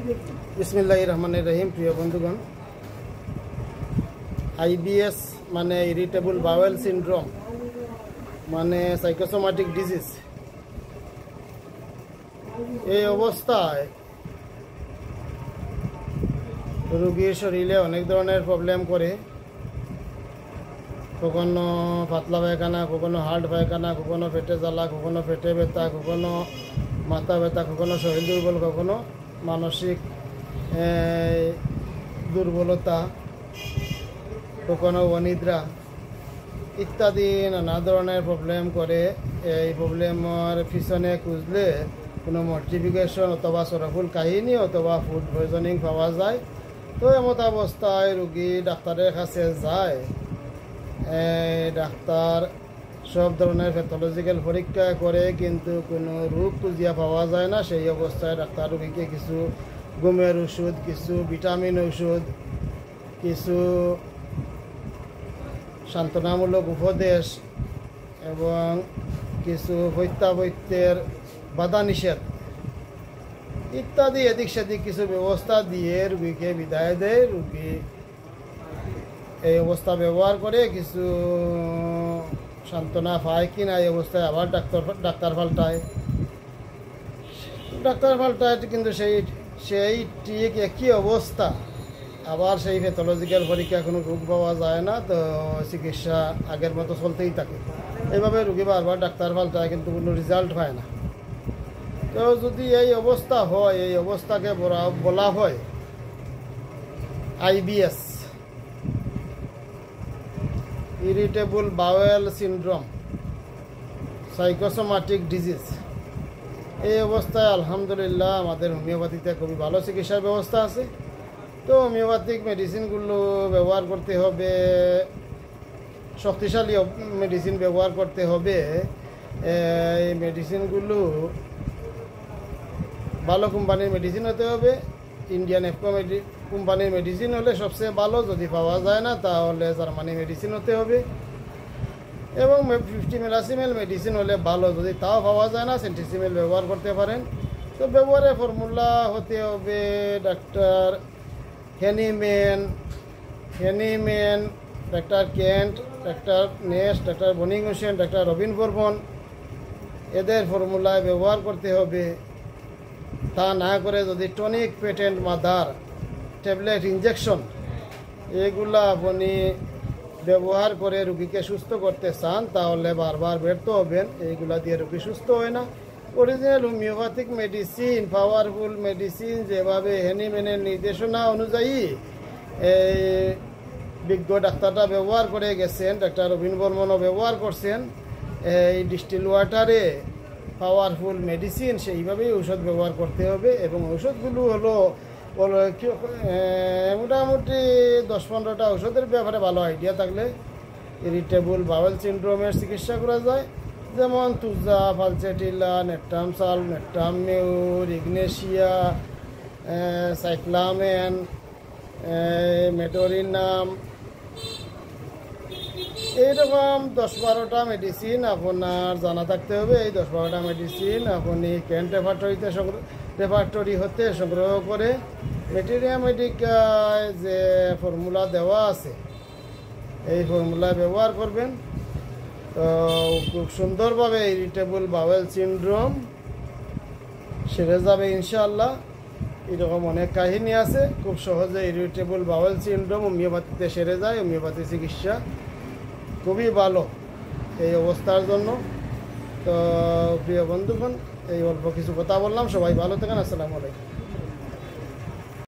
বিসমিল্লাহির রহমানির রহিম। প্রিয় বন্ধুগণ, আইবিএস মানে ইরিটেবল বাওয়েল সিনড্রোম মানে সাইকোসোমাটিক ডিজিজ। এই অবস্থায় রোগীর শরীরে অনেক ধরনের প্রবলেম করে, কখনো পাতলা পায়খানা, কখনো হার্ড পায়খানা, কখনো পেটে জ্বালা, কখনো পেটে ব্যথা, কখনো মাথা ব্যথা, কখনো শরীর দুর্বল, কখনো মানসিক দুর্বলতা, কখনো অনিদ্রা ইত্যাদি নানা ধরনের প্রবলেম করে। এই প্রবলেমের পিছনে খুঁজলে কোনো মর্টিফিকেশন অথবা সরফুল কাহিনী অথবা ফুড পয়জনিং পাওয়া যায়। তো এমত অবস্থায় রুগী ডাক্তারের কাছে যায়। ডাক্তার সব ধরনের প্যাথোলজিক্যাল পরীক্ষা করে, কিন্তু কোনো রোগ খুঁজিয়া পাওয়া যায় না। সেই অবস্থায় ডাক্তার রুগীকে কিছু ঘুমের ওষুধ, কিছু ভিটামিন ওষুধ, কিছু সান্ত্বনামূলক উপদেশ এবং কিছু প্রত্যাবর্তের বাধা নিষেধ ইত্যাদি এদিক সেদিক কিছু ব্যবস্থা দিয়ে রুগীকে বিদায় দেয়। রুগী এই অবস্থা ব্যবহার করে কিছু সান্ত্বনা পায় কিনা এই অবস্থায় আবার ডাক্তার পাল্টায়, কিন্তু সেই ঠিক একই অবস্থা, আবার সেই প্যাথোলজিক্যাল পরীক্ষা কোনো রোগ পাওয়া যায় না। তো চিকিৎসা আগের মতো চলতেই থাকে। এইভাবে রুগী বারবার ডাক্তার পাল্টায়, কিন্তু কোনো রেজাল্ট পায় না। তো যদি এই অবস্থা হয়, এই অবস্থাকে বলা হয় IBS, irritable bowel syndrome psychosomatic disease. এই অবস্থায় আলহামদুলিল্লাহ আমাদের হোমিওপ্যাথিতে খুবই ভালো চিকিৎসার ব্যবস্থা আছে। তো হোমিওপ্যাথিক মেডিসিনগুলো ব্যবহার করতে হবে, শক্তিশালী মেডিসিন ব্যবহার করতে হবে। এই মেডিসিনগুলো ভালো কোম্পানির মেডিসিন হতে হবে। ইন্ডিয়ান এফকো কোম্পানির মেডিসিন হলে সবচেয়ে ভালো, যদি পাওয়া যায় না তাহলে জার্মানি মেডিসিন হতে হবে। এবং 50 মিলাসিমেল মেডিসিন হলে ভালো, যদি তাও পাওয়া যায় না সেন্টিসিমেল ব্যবহার করতে পারেন। তো ব্যবহারের ফর্মুলা হতে হবে doctor Hahnemann, doctor Kent, doctor নেস্ট, doctor Boenninghausen, doctor Robin Barman, এদের ফর্মুলায় ব্যবহার করতে হবে। তা না করে যদি tonic, patent, mother, tablet, injection এগুলা আপনি ব্যবহার করে রুগীকে সুস্থ করতে চান, তাহলে বারবার ব্যর্থ হবেন। এইগুলা দিয়ে রুগী সুস্থ হয় না। Original homeopathic medicine, powerful medicine যেভাবে হেনিম্যানের নির্দেশনা অনুযায়ী এই বিজ্ঞ ডাক্তাররা ব্যবহার করে গেছেন, ডাক্তার রবিন বর্মনও ব্যবহার করছেন, এই ডিস্টিল ওয়াটারে পাওয়ারফুল মেডিসিন সেইভাবেই ঔষধ ব্যবহার করতে হবে। এবং ঔষধগুলো হলো মোটামুটি 10-15টা ঔষধের ব্যাপারে ভালো আইডিয়া থাকলে ইরিটেবল বাওয়েল সিনড্রোমের চিকিৎসা করা যায়। যেমন তুজা, ফালসেটিলা, নেট্টাম সাল, নেট্টাম মিউর, ইগনেশিয়া, সাইক্লামেন, মেটোরিনাম, এইরকম 10-12টা মেডিসিন আপনার জানা থাকতে হবে। এই 10-12টা মেডিসিন আপনি কেন্ট রেপার্টরি হতে সংগ্রহ করে ম্যাটেরিয়া মেডিকায় যে ফর্মুলা দেওয়া আছে এই ফর্মুলা ব্যবহার করবেন। তো খুব সুন্দরভাবে ইরিটেবল বাওয়েল সিনড্রোম সেরে যাবে ইনশাআল্লাহ। এরকম অনেক কাহিনী আছে, খুব সহজে ইরিটেবল বাওয়েল সিনড্রোম হোমিওপ্যাথিতে সেরে যায়। হোমিওপ্যাথি চিকিৎসা খুবই ভালো এই অবস্থার জন্য। তো প্রিয় বন্ধুগণ, এই অল্প কিছু কথা বললাম। সবাই ভালো থাকেন। আসসালামু আলাইকুম।